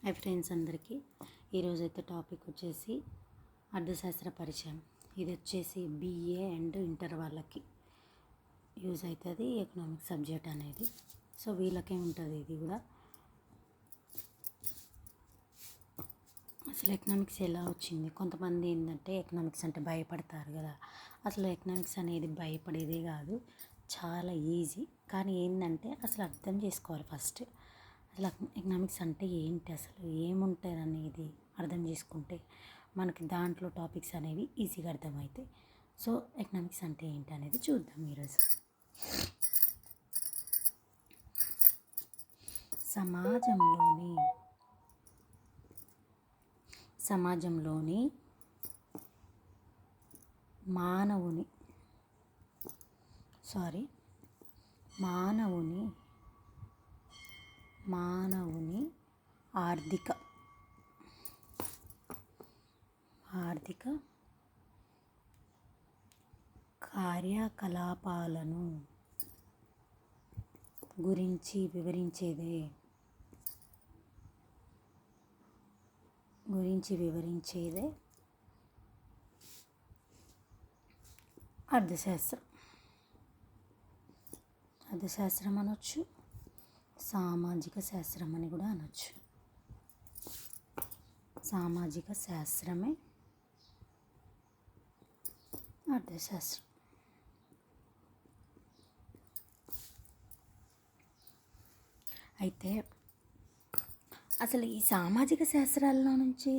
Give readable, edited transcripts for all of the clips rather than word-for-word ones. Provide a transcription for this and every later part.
Hi friends అందరికీ ఈరోజైతే topic వచ్చేసి అర్థశాస్త్ర పరిచయం. ఇది వచ్చేసి బీఏ అండ్ ఇంటర్ వాళ్ళకి యూజ్ అవుతుంది ఎకనామిక్ సబ్జెక్ట్ అనేది. సో వీళ్ళకే ఉంటుంది ఇది కూడా. అసలు ఎకనామిక్స్ ఎలా వచ్చింది? కొంతమంది ఏంటంటే ఎకనామిక్స్ అంటే భయపడతారు కదా. అసలు ఎకనామిక్స్ అనేది భయపడేదే కాదు, చాలా ఈజీ. కానీ ఏంటంటే అసలు అర్థం చేసుకోవాలి ఫస్ట్. అసలు ఎకనామిక్స్ అంటే ఏంటి, అసలు ఏముంటుంది అనేది అర్థం చేసుకుంటే మనకి దాంట్లో టాపిక్స్ అనేవి ఈజీగా అర్థమవుతాయి. సో ఎకనామిక్స్ అంటే ఏంటి అనేది చూద్దాం ఈరోజు. సమాజంలోని మానవుని ఆర్థిక కార్యకలాపాలను గురించి వివరించేదే అర్థశాస్త్రం అనొచ్చు, సామాజిక శాస్త్రం అని కూడా అనొచ్చు. సామాజిక శాస్త్రమే అర్థశాస్త్రం. అయితే అసలు ఈ సామాజిక శాస్త్రాల్లో నుంచి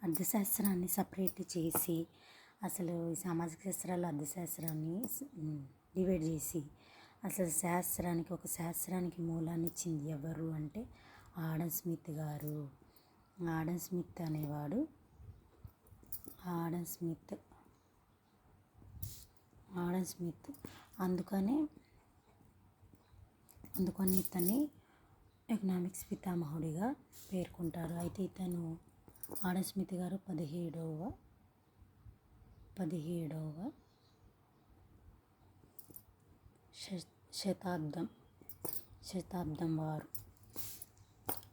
అర్థశాస్త్రాన్ని సపరేట్ చేసి, అసలు ఈ సామాజిక శాస్త్రాలు అర్థశాస్త్రాన్ని డివైడ్ చేసి అసలు ఒక శాస్త్రానికి మూలాన్ని ఇచ్చింది ఎవరు అంటే ఆడమ్ స్మిత్ గారు. ఆడమ్ స్మిత్ అందుకని ఇతన్ని ఎకనామిక్స్ పితామహుడిగా పేర్కొంటారు. అయితే ఇతను ఆడమ్ స్మిత్ గారు 17వ శతాబ్దం వారు.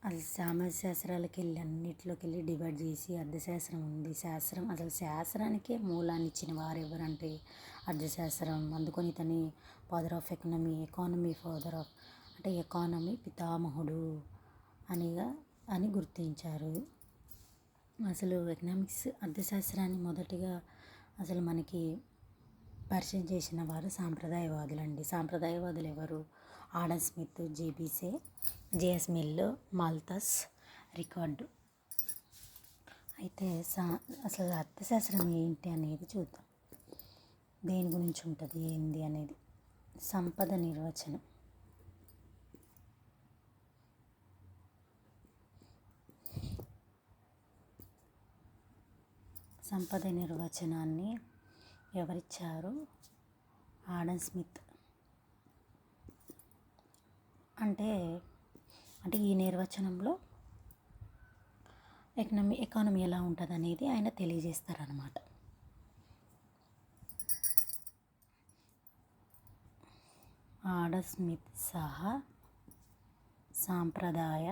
అది సామాజిక శాస్త్రాలకి అన్నింటిలోకి వెళ్ళి డివైడ్ చేసి అర్థశాస్త్రం ఉంది. అసలు శాస్త్రానికే మూలాన్ని ఇచ్చిన వారు ఎవరంటే అర్థశాస్త్రం. అందుకని ఇతని father of economy father of అంటే ఎకానమీ పితామహుడు అని గుర్తించారు. అసలు అర్థశాస్త్రాన్ని మొదటిగా అసలు మనకి పరిచయం చేసిన వారు సాంప్రదాయవాదులండి. సాంప్రదాయవాదులు ఎవరు? Adam Smith, J S Mill, Malthus, Ricardo. అయితే అసలు అర్థశాస్త్రం ఏంటి అనేది చూద్దాం. దేని గురించి ఉంటుంది ఏంది అనేది. సంపద నిర్వచనాన్ని ఎవరిచ్చారు? Adam Smith. అంటే ఈ నిర్వచనంలో ఎకానమీ ఎలా ఉంటుంది అనేది ఆయన తెలియజేస్తారన్నమాట. ఆడమ్ స్మిత్ సహా సాంప్రదాయ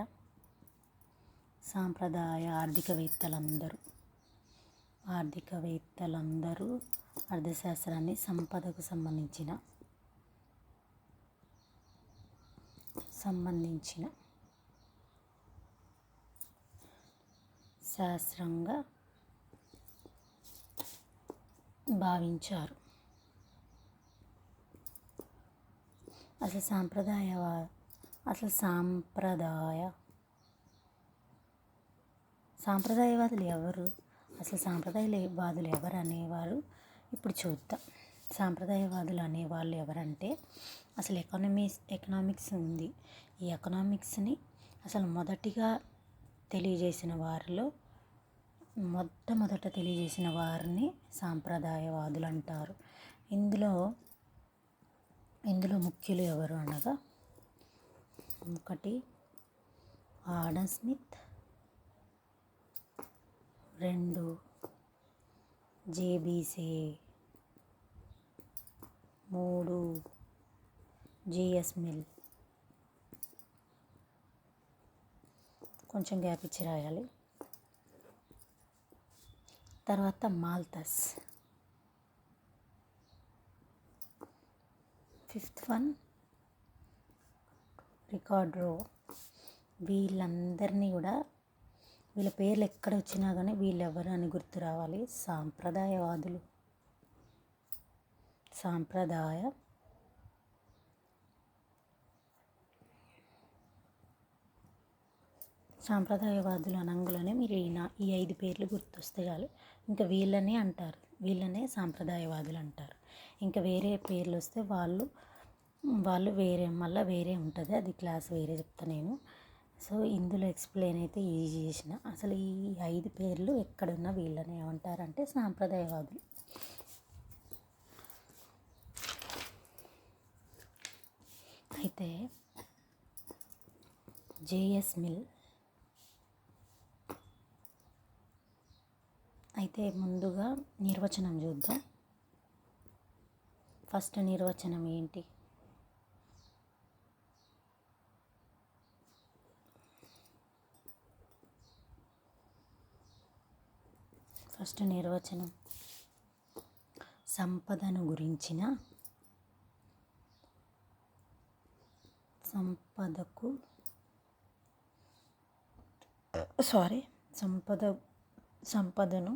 ఆర్థికవేత్తలందరూ అర్థశాస్త్రాన్ని సంపదకు సంబంధించిన శాస్త్రంగా భావించారు. అసలు సాంప్రదాయవాదులు ఎవరు? అసలు సాంప్రదాయవాదులు ఎవరు అనేవారు ఇప్పుడు చూద్దాం. సాంప్రదాయవాదులు అనేవాళ్ళు ఎవరంటే అసలు ఎకనామిక్స్ ఉంది. ఈ ఎకనామిక్స్ని అసలు మొదటిగా తెలియజేసిన వారిని సాంప్రదాయవాదులు అంటారు. ఇందులో ముఖ్యులు ఎవరు అనగా 1 ఆడమ్ స్మిత్, 2 జేబీసే, 3 జేఎస్ మిల్. కొంచెం గ్యాప్ ఇచ్చి రాయాలి. తర్వాత మాల్తస్, ఫిఫ్త్ వన్ రికార్డో. వీళ్ళందరినీ కూడా వీళ్ళ పేర్లు ఎక్కడ వచ్చినా కానీ వీళ్ళెవరు అని గుర్తు రావాలి. సాంప్రదాయవాదులు, సాంప్రదాయవాదులు అనంగులనే మీరు ఈ 5 పేర్లు గుర్తొస్తే చాలు. ఇంకా వీళ్ళనే అంటారు, వీళ్ళనే సాంప్రదాయవాదులు అంటారు. ఇంకా వేరే పేర్లు వస్తే వాళ్ళు వేరే, మళ్ళీ వేరే ఉంటుంది, అది క్లాస్ వేరే చెప్తా నేను. సో ఇందులో ఎక్స్ప్లెయిన్ అయితే ఈజీ చేసిన. అసలు ఈ 5 పేర్లు ఎక్కడున్నా వీళ్ళనే ఏమంటారంటే సాంప్రదాయవాదులు. అయితే జేఎస్ మిల్. అయితే ముందుగా నిర్వచనం చూద్దాం. ఫస్ట్ నిర్వచనం ఏంటి? ఫస్ట్ నిర్వచనం సంపదను గురించిన, సంపదను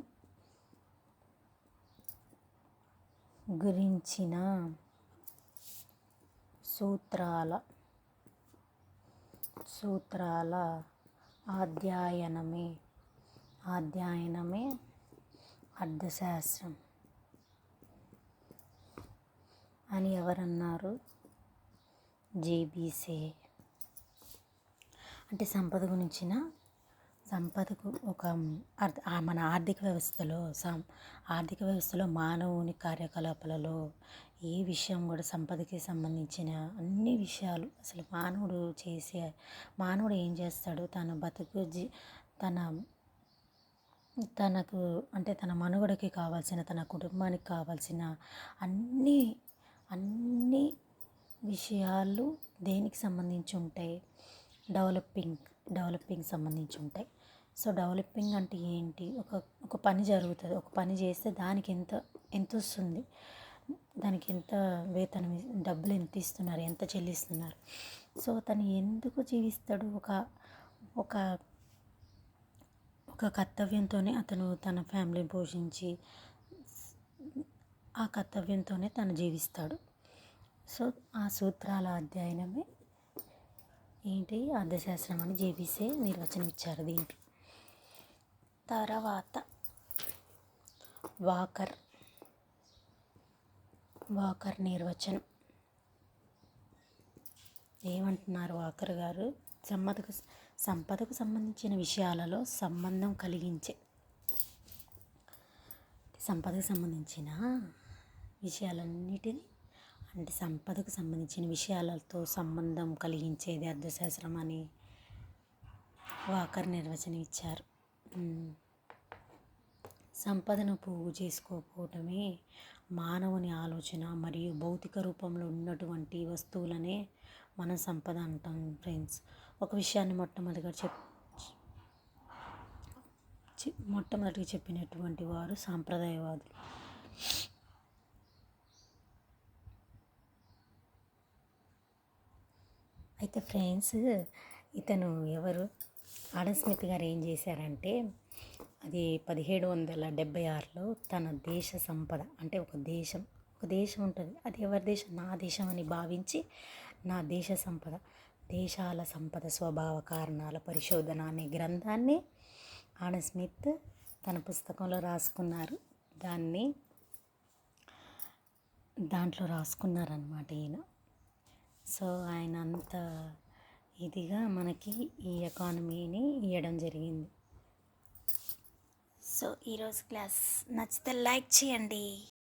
గురించిన సూత్రాల అధ్యయనమే అర్థశాస్త్రం అని ఎవరన్నారు? జేబీసే. అంటే సంపదకు మన ఆర్థిక వ్యవస్థలో మానవుని కార్యకలాపాలలో ఏ విషయం కూడా సంపదకి సంబంధించిన అన్ని విషయాలు, అసలు మానవుడు ఏం చేస్తాడు, తనకు అంటే తన మనుగడకి కావాల్సిన, తన కుటుంబానికి కావాల్సిన అన్ని విషయాలు దేనికి సంబంధించి ఉంటాయి? డెవలపింగ్ సంబంధించి ఉంటాయి. సో డెవలపింగ్ అంటే ఏంటి? ఒక పని జరుగుతుంది, ఒక పని చేస్తే దానికి ఎంత వస్తుంది, దానికి ఎంత వేతనం, డబ్బులు ఎంత ఇస్తున్నారు, ఎంత చెల్లిస్తున్నారు. సో తను ఎందుకు జీవిస్తాడు? ఒక కర్తవ్యంతోనే అతను తన ఫ్యామిలీని పోషించి ఆ కర్తవ్యంతోనే తను జీవిస్తాడు. సో ఆ సూత్రాల అధ్యయనమే ఏంటి? అర్థశాస్త్రం అని జేబీసే నిర్వచనం ఇచ్చారు దీనికి. తర్వాత వాకర్ నిర్వచనం ఏమంటున్నారు వాకర్ గారు? సంపదకు సంబంధించిన విషయాలలో సంపదకు సంబంధించిన విషయాలన్నిటినీ, అంటే సంపదకు సంబంధించిన విషయాలతో సంబంధం కలిగించేది అర్థశాస్త్రం అని వాకర్ నిర్వచనం ఇచ్చారు. సంపదను పోగు చేసుకోకపోవటమే మానవుని ఆలోచన మరియు భౌతిక రూపంలో ఉన్నటువంటి వస్తువులనే మనం సంపద అంటాం ఫ్రెండ్స్. ఒక విషయాన్ని మొట్టమొదటిగా చెప్పినటువంటి వారు సాంప్రదాయవాదులు. అయితే ఫ్రెండ్స్, ఇతను ఎవరు? ఆడమ్ స్మిత్ గారు ఏం చేశారంటే, అది 1776లో తన దేశ సంపద, అంటే ఒక దేశం ఉంటుంది, అది ఎవరి దేశం? నా దేశం అని భావించి, నా దేశ సంపద, దేశాల సంపద స్వభావ కారణాల పరిశోధన అనే గ్రంథాన్ని ఆడమ్ స్మిత్ తన పుస్తకంలో రాసుకున్నారు. దాంట్లో రాసుకున్నారనమాట ఈయన. సో ఆయన అంత ఇదిగా మనకి ఈ ఎకానమీని ఇవ్వడం జరిగింది. సో ఈరోజు క్లాస్ నచ్చితే లైక్ చేయండి.